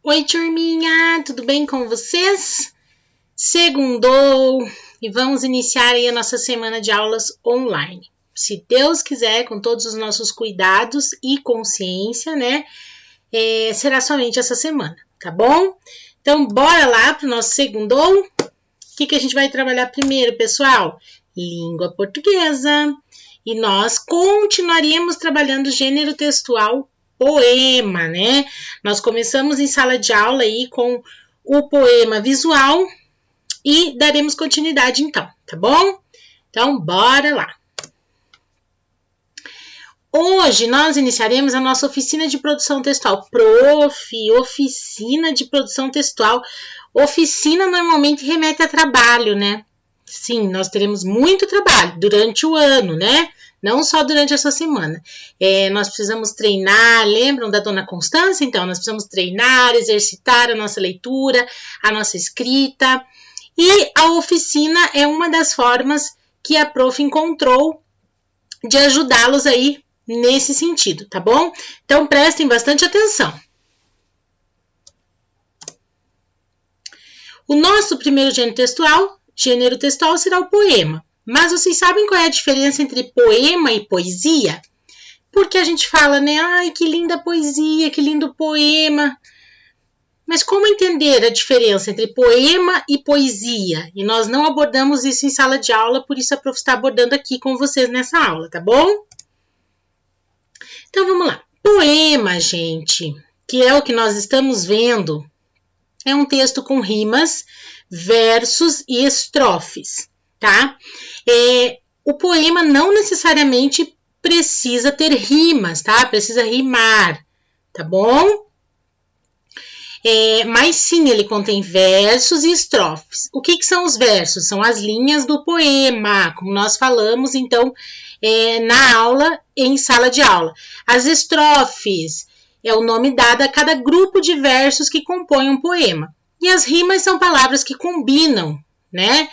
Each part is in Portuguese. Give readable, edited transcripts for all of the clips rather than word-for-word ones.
Oi, turminha, tudo bem com vocês? Segundou e vamos iniciar aí a nossa semana de aulas online. Se Deus quiser, com todos os nossos cuidados e consciência, né? Será somente essa semana, tá bom? Então, bora lá para o nosso segundou. O que a gente vai trabalhar primeiro, pessoal? Língua portuguesa. E nós continuaríamos trabalhando gênero textual poema, né? Nós começamos em sala de aula aí com o poema visual e daremos continuidade então, tá bom? Então, bora lá. Hoje nós iniciaremos a nossa oficina de produção textual. Oficina de produção textual. Oficina normalmente remete a trabalho, né? Sim, nós teremos muito trabalho durante o ano, né? Não só durante essa semana. Nós precisamos treinar, lembram da Dona Constância? Então, nós precisamos treinar, exercitar a nossa leitura, a nossa escrita. E a oficina é uma das formas que a prof encontrou de ajudá-los aí nesse sentido, tá bom? Então, prestem bastante atenção. O nosso primeiro gênero textual será o poema. Mas vocês sabem qual é a diferença entre poema e poesia? Porque a gente fala, né? Ai, que linda poesia, que lindo poema. Mas como entender a diferença entre poema e poesia? E nós não abordamos isso em sala de aula, por isso a prof está abordando aqui com vocês nessa aula, tá bom? Então, vamos lá. Poema, gente, que é o que nós estamos vendo, é um texto com rimas, versos e estrofes, tá? O poema não necessariamente precisa ter rimas, tá? Precisa rimar, tá bom? Mas sim, ele contém versos e estrofes. O que são os versos? São as linhas do poema, como nós falamos, então, na aula, em sala de aula. As estrofes é o nome dado a cada grupo de versos que compõem um poema. E as rimas são palavras que combinam, né?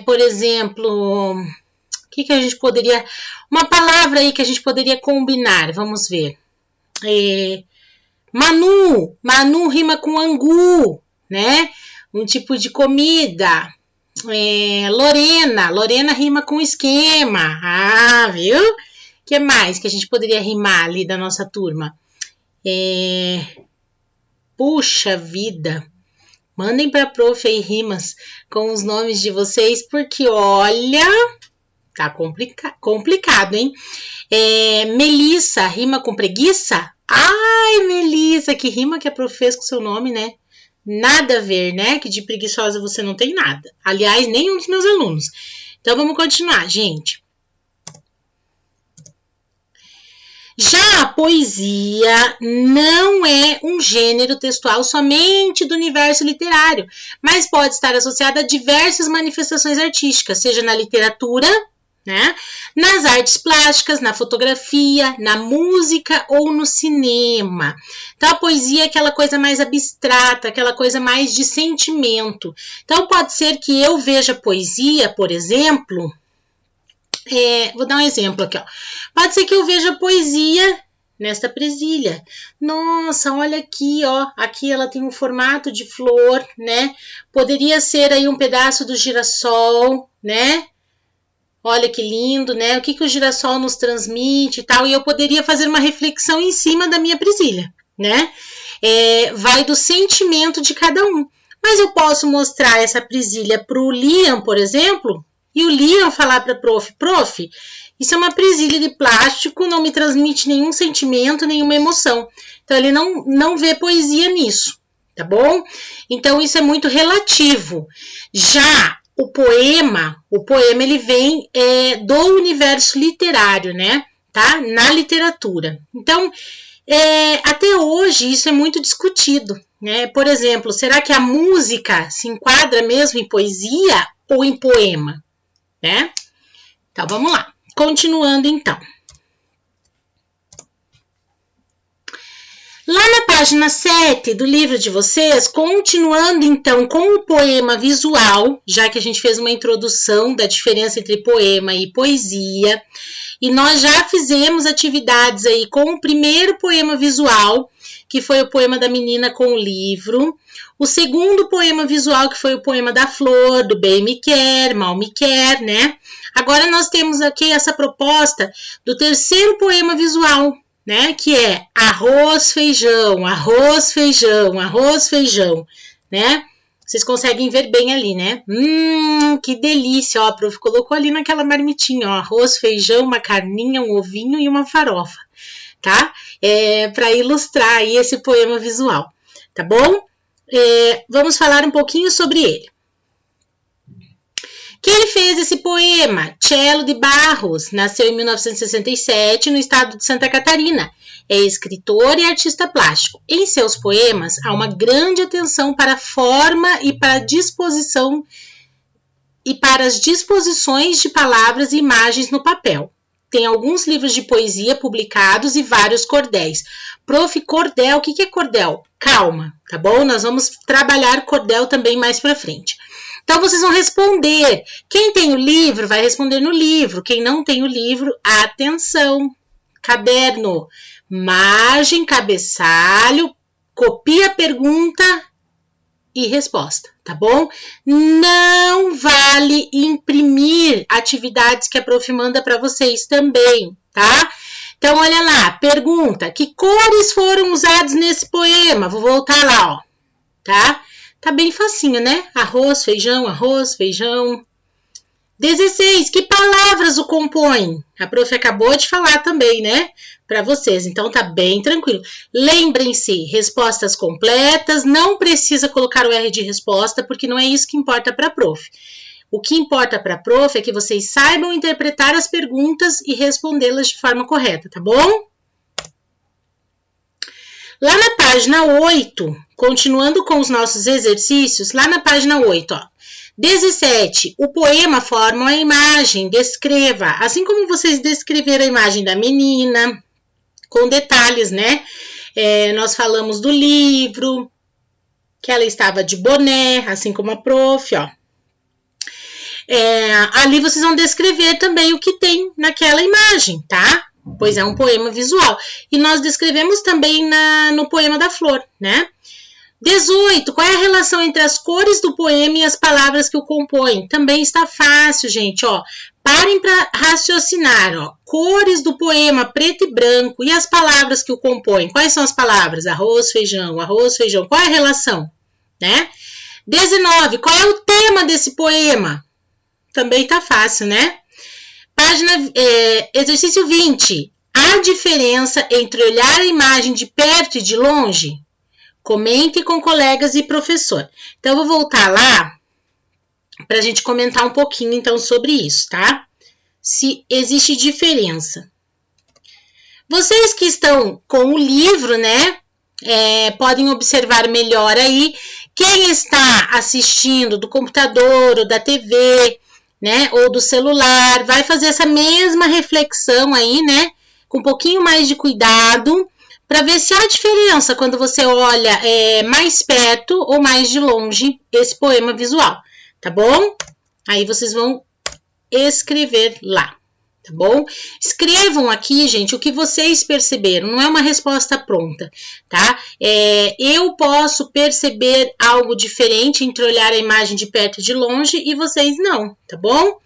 Por exemplo, o que a gente poderia... Uma palavra aí que a gente poderia combinar, vamos ver. Manu rima com angu, né? Um tipo de comida. Lorena rima com esquema. Ah, viu? O que mais que a gente poderia rimar ali da nossa turma? Puxa vida. Mandem para a prof aí rimas com os nomes de vocês, porque olha, tá complicado, hein? Melissa rima com preguiça? Ai, Melissa, que rima que a prof fez com o seu nome, né? Nada a ver, né? Que de preguiçosa você não tem nada. Aliás, nenhum dos meus alunos. Então, vamos continuar, gente. Já a poesia não é um gênero textual somente do universo literário, mas pode estar associada a diversas manifestações artísticas, seja na literatura, né, nas artes plásticas, na fotografia, na música ou no cinema. Então, a poesia é aquela coisa mais abstrata, aquela coisa mais de sentimento. Então, pode ser que eu veja poesia, por exemplo... vou dar um exemplo aqui, ó. Pode ser que eu veja poesia nesta presilha. Nossa, olha aqui, ó. Aqui ela tem um formato de flor, né? Poderia ser aí um pedaço do girassol, né? Olha que lindo, né? O que o girassol nos transmite e tal. E eu poderia fazer uma reflexão em cima da minha presilha, né? Vai do sentimento de cada um. Mas eu posso mostrar essa presilha para o Liam, por exemplo... E o Liam falar para a prof, isso é uma presilha de plástico, não me transmite nenhum sentimento, nenhuma emoção. Então, ele não vê poesia nisso, tá bom? Então, isso é muito relativo. Já o poema ele vem do universo literário, né? Tá? Na literatura. Então, até hoje, isso é muito discutido, né? Por exemplo, será que a música se enquadra mesmo em poesia ou em poema? Né? Então, vamos lá. Continuando, então. Lá na página 7 do livro de vocês, continuando, então, com o poema visual, já que a gente fez uma introdução da diferença entre poema e poesia, e nós já fizemos atividades aí com o primeiro poema visual, que foi o poema da menina com o livro. O segundo poema visual, que foi o poema da flor, do bem me quer, mal me quer, né? Agora nós temos aqui essa proposta do terceiro poema visual, né? Que é arroz, feijão, arroz, feijão, arroz, feijão, né? Vocês conseguem ver bem ali, né? Que delícia! Ó, a prof colocou ali naquela marmitinha, ó, arroz, feijão, uma carninha, um ovinho e uma farofa, tá? Para ilustrar aí esse poema visual, tá bom? Vamos falar um pouquinho sobre ele. Quem fez esse poema? Cello de Barros, nasceu em 1967 no estado de Santa Catarina. É escritor e artista plástico. Em seus poemas, há uma grande atenção para a forma e para as disposições de palavras e imagens no papel. Tem alguns livros de poesia publicados e vários cordéis. Prof, cordel, o que é cordel? Calma, tá bom? Nós vamos trabalhar cordel também mais para frente. Então, vocês vão responder. Quem tem o livro vai responder no livro. Quem não tem o livro, atenção. Caderno, margem, cabeçalho, copia a pergunta e resposta, tá bom? Não vale imprimir atividades que a prof manda para vocês também, tá? Então, olha lá, pergunta, que cores foram usadas nesse poema? Vou voltar lá, ó, tá? Tá bem facinho, né? Arroz, feijão, arroz, feijão. 16. Que palavras o compõem? A prof acabou de falar também, né? Para vocês, então tá bem tranquilo. Lembrem-se, respostas completas, não precisa colocar o R de resposta, porque não é isso que importa para a prof. O que importa para a prof é que vocês saibam interpretar as perguntas e respondê-las de forma correta, tá bom? Lá na página 8, continuando com os nossos exercícios, lá na página 8, ó. 17. O poema forma uma imagem, descreva. Assim como vocês descreveram a imagem da menina, com detalhes, né? Nós falamos do livro, que ela estava de boné, assim como a prof, ó. Ali vocês vão descrever também o que tem naquela imagem, tá? Pois é um poema visual. E nós descrevemos também no poema da flor, né? 18. Qual é a relação entre as cores do poema e as palavras que o compõem? Também está fácil, gente, ó. Parem para raciocinar, ó. Cores do poema, preto e branco, e as palavras que o compõem? Quais são as palavras? Arroz, feijão, arroz, feijão. Qual é a relação? Né? 19. Qual é o tema desse poema? Também tá fácil, né? Exercício 20. Há diferença entre olhar a imagem de perto e de longe? Comente com colegas e professor. Então, eu vou voltar lá para a gente comentar um pouquinho, então, sobre isso, tá? Se existe diferença. Vocês que estão com o livro, né? Podem observar melhor aí. Quem está assistindo do computador ou da TV, né? Ou do celular, vai fazer essa mesma reflexão aí, né? Com um pouquinho mais de cuidado, para ver se há diferença quando você olha mais perto ou mais de longe esse poema visual, tá bom? Aí vocês vão escrever lá, tá bom? Escrevam aqui, gente, o que vocês perceberam, não é uma resposta pronta, tá? Eu posso perceber algo diferente entre olhar a imagem de perto e de longe e vocês não, tá bom?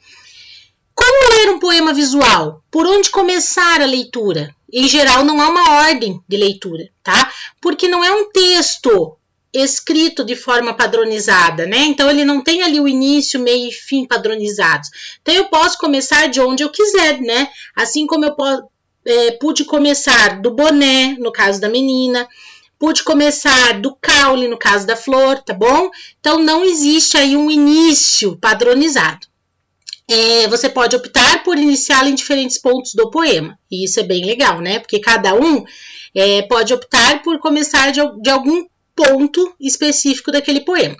Como ler um poema visual? Por onde começar a leitura? Em geral, não há uma ordem de leitura, tá? Porque não é um texto escrito de forma padronizada, né? Então, ele não tem ali o início, meio e fim padronizados. Então, eu posso começar de onde eu quiser, né? Assim como eu pude começar do boné, no caso da menina, pude começar do caule, no caso da flor, tá bom? Então, não existe aí um início padronizado. Você pode optar por iniciá-lo em diferentes pontos do poema. E isso é bem legal, né? Porque cada um pode optar por começar de algum ponto específico daquele poema.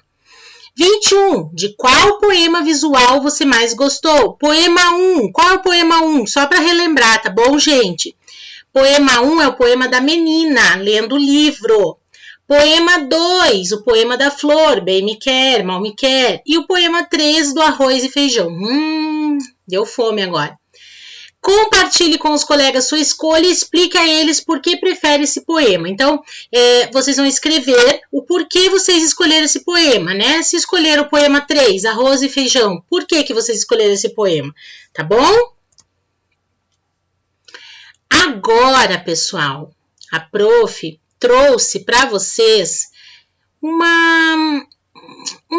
21. De qual poema visual você mais gostou? Poema 1. Qual é o poema 1? Só para relembrar, tá bom, gente? Poema 1 é o poema da menina, lendo o livro. Poema 2, o poema da flor, bem me quer, mal me quer. E o poema 3, do arroz e feijão. Deu fome agora. Compartilhe com os colegas sua escolha e explique a eles por que prefere esse poema. Então, vocês vão escrever o porquê vocês escolheram esse poema, né? Se escolheram o poema 3, Arroz e Feijão, por que vocês escolheram esse poema? Tá bom? Agora, pessoal, a prof trouxe para vocês uma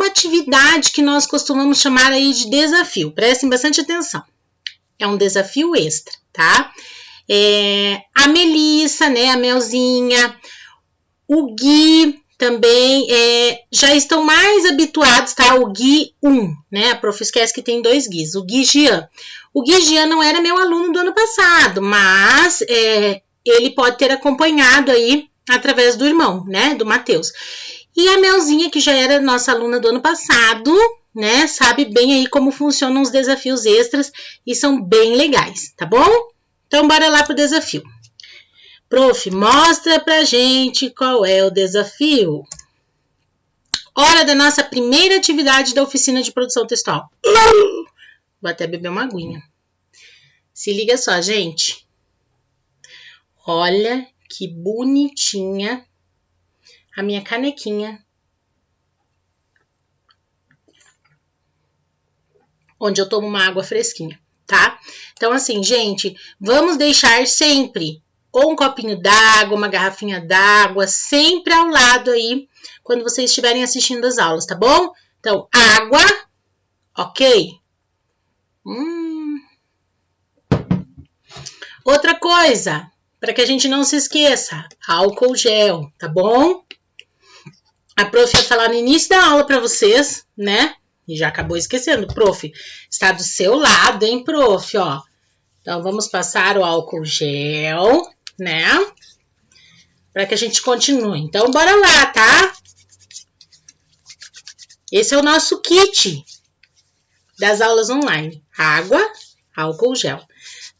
atividade que nós costumamos chamar aí de desafio. Prestem bastante atenção. É um desafio extra, tá? A Melissa, né, a Melzinha, o Gui também já estão mais habituados, tá? O Gui 1, né? A prof esquece que tem 2 Guis. O Gui Gian. O Gui Gian não era meu aluno do ano passado, mas ele pode ter acompanhado aí através do irmão, né? Do Matheus. E a Melzinha, que já era nossa aluna do ano passado, né, sabe bem aí como funcionam os desafios extras e são bem legais, tá bom? Então, bora lá pro desafio. Prof, mostra pra gente qual é o desafio. Hora da nossa primeira atividade da oficina de produção textual. Vou até beber uma aguinha. Se liga só, gente. Olha que bonitinha a minha canequinha, onde eu tomo uma água fresquinha, tá? Então, assim, gente, vamos deixar sempre ou um copinho d'água, uma garrafinha d'água, sempre ao lado aí, quando vocês estiverem assistindo as aulas, tá bom? Então, água, ok? Outra coisa, para que a gente não se esqueça, álcool gel, tá bom? A prof ia falar no início da aula para vocês, né? E já acabou esquecendo, prof. Está do seu lado, hein, prof, ó. Então, vamos passar o álcool gel, né? Para que a gente continue. Então, bora lá, tá? Esse é o nosso kit das aulas online. Água, álcool gel.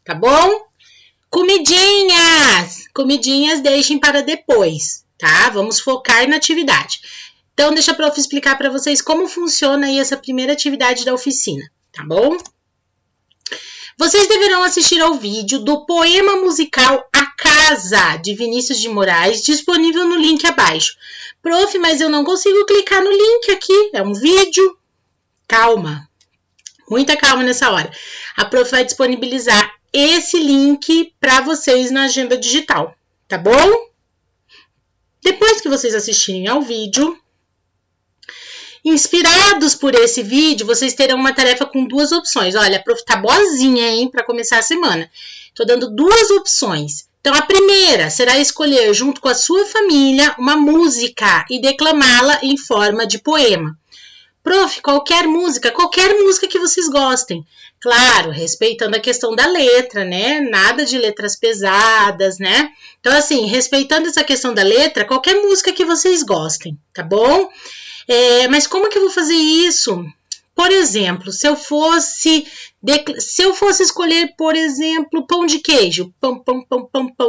Tá bom? Comidinhas! Comidinhas deixem para depois, tá? Vamos focar na atividade. Então, deixa a prof explicar para vocês como funciona aí essa primeira atividade da oficina, tá bom? Vocês deverão assistir ao vídeo do poema musical A Casa, de Vinícius de Moraes, disponível no link abaixo. Prof, mas eu não consigo clicar no link aqui, é um vídeo. Calma, muita calma nessa hora. A prof vai disponibilizar esse link para vocês na agenda digital, tá bom? Depois que vocês assistirem ao vídeo, inspirados por esse vídeo, vocês terão uma tarefa com 2 opções. Olha, a prof tá boazinha, hein, para começar a semana. Tô dando 2 opções. Então, a primeira será escolher, junto com a sua família, uma música e declamá-la em forma de poema. Prof, qualquer música que vocês gostem. Claro, respeitando a questão da letra, né? Nada de letras pesadas, né? Então, assim, respeitando essa questão da letra, qualquer música que vocês gostem, tá bom? Mas como que eu vou fazer isso? Por exemplo, se eu fosse escolher, por exemplo, pão de queijo, pão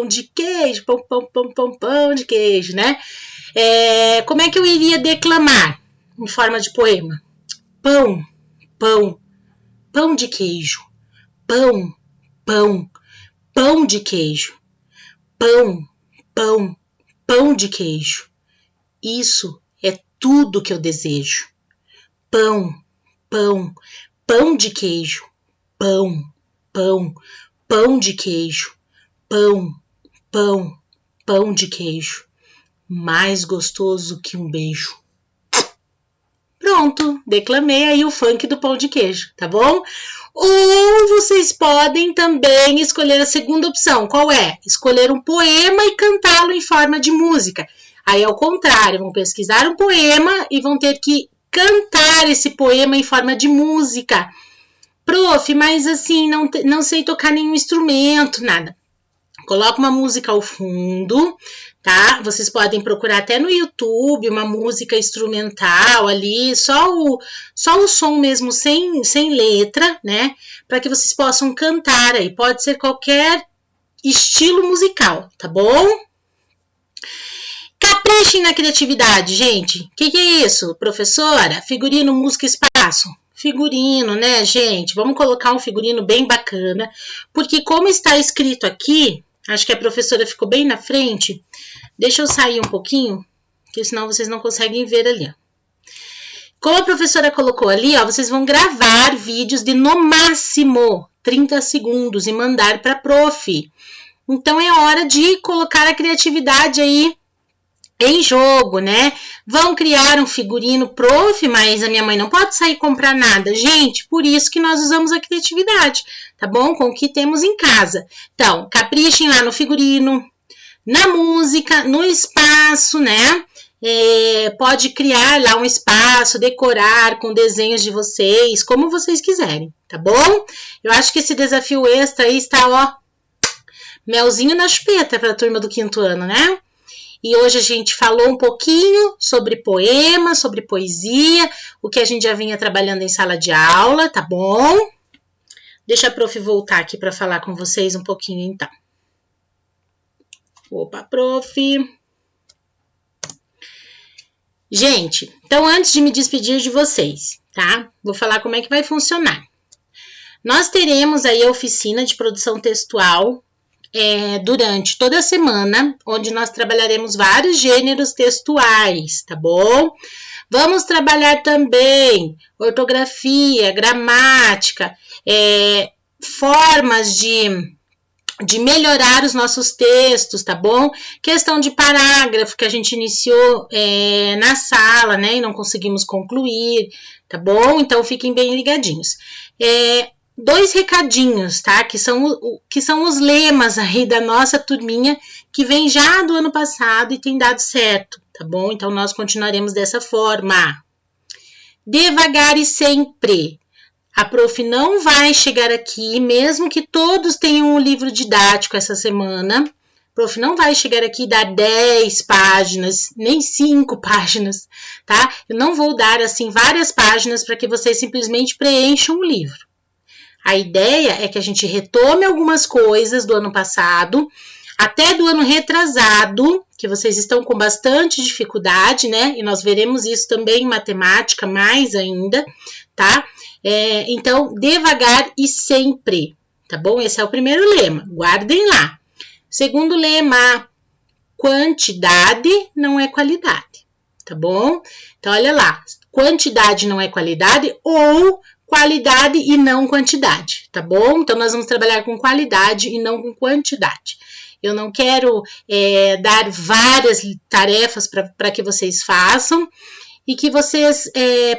de queijo, pão de queijo, né? Como é que eu iria declamar em forma de poema? Pão de queijo, pão de queijo, pão de queijo. Isso é tudo que eu desejo. Pão de queijo, pão de queijo, pão de queijo. Mais gostoso que um beijo. Pronto, declamei aí o funk do pão de queijo, tá bom? Ou vocês podem também escolher a segunda opção. Qual é? Escolher um poema e cantá-lo em forma de música. Aí, ao contrário, vão pesquisar um poema e vão ter que cantar esse poema em forma de música. Prof, mas assim, não sei tocar nenhum instrumento, nada. Coloca uma música ao fundo, tá? Vocês podem procurar até no YouTube uma música instrumental ali, só o som mesmo, sem letra, né? Para que vocês possam cantar aí. Pode ser qualquer estilo musical, tá bom? Caprichem na criatividade, gente. O que é isso, professora? Figurino, música, espaço. figurino, né, gente? Vamos colocar um figurino bem bacana, porque como está escrito aqui, acho que a professora ficou bem na frente. Deixa eu sair um pouquinho, porque senão vocês não conseguem ver ali, ó. Como a professora colocou ali, ó, vocês vão gravar vídeos de no máximo 30 segundos e mandar para a prof. Então é hora de colocar a criatividade aí em jogo, né? Vão criar um figurino, prof, mas a minha mãe não pode sair comprar nada. Gente, por isso que nós usamos a criatividade, tá bom? Com o que temos em casa. Então, caprichem lá no figurino, na música, no espaço, né? Pode criar lá um espaço, decorar com desenhos de vocês, como vocês quiserem, tá bom? Eu acho que esse desafio extra aí está, ó, melzinho na chupeta para a turma do 5º ano, né? E hoje a gente falou um pouquinho sobre poema, sobre poesia, o que a gente já vinha trabalhando em sala de aula, tá bom? Deixa a prof voltar aqui para falar com vocês um pouquinho, então. Opa, prof. Gente, então antes de me despedir de vocês, tá? Vou falar como é que vai funcionar. Nós teremos aí a oficina de produção textual durante toda a semana, onde nós trabalharemos vários gêneros textuais, tá bom? Vamos trabalhar também ortografia, gramática, formas de melhorar os nossos textos, tá bom? Questão de parágrafo que a gente iniciou na sala, né? E não conseguimos concluir, tá bom? Então, fiquem bem ligadinhos. 2 recadinhos, tá? Que são os lemas aí da nossa turminha, que vem já do ano passado e tem dado certo, tá bom? Então, nós continuaremos dessa forma. Devagar e sempre. A prof não vai chegar aqui, mesmo que todos tenham um livro didático essa semana. A prof não vai chegar aqui e dar 10 páginas, nem 5 páginas, tá? Eu não vou dar, assim, várias páginas para que vocês simplesmente preencham o livro. A ideia é que a gente retome algumas coisas do ano passado, até do ano retrasado, que vocês estão com bastante dificuldade, né? E nós veremos isso também em matemática, mais ainda, tá? Então, devagar e sempre, tá bom? Esse é o primeiro lema, guardem lá. Segundo lema, quantidade não é qualidade, tá bom? Então, olha lá, quantidade não é qualidade ou qualidade e não quantidade, tá bom? Então, nós vamos trabalhar com qualidade e não com quantidade. Eu não quero dar várias tarefas para que vocês façam e que vocês,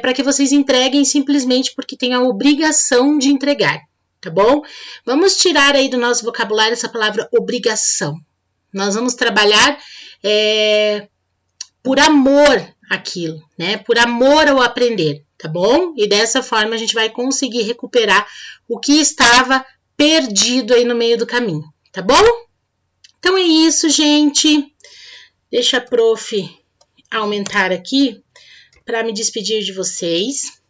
para que vocês entreguem simplesmente porque tem a obrigação de entregar, tá bom? Vamos tirar aí do nosso vocabulário essa palavra obrigação. Nós vamos trabalhar por amor àquilo, né? Por amor ao aprender, tá bom? E dessa forma a gente vai conseguir recuperar o que estava perdido aí no meio do caminho, tá bom? Então é isso, gente. Deixa a prof aumentar aqui para me despedir de vocês.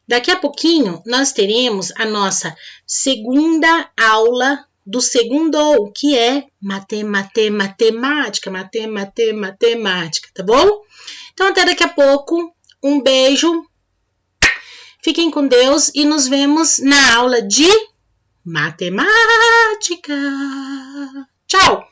Daqui a pouquinho, nós teremos a nossa segunda aula do segundo, que é matemática, tá bom? Então, até daqui a pouco. Um beijo. Fiquem com Deus e nos vemos na aula de matemática. Tchau!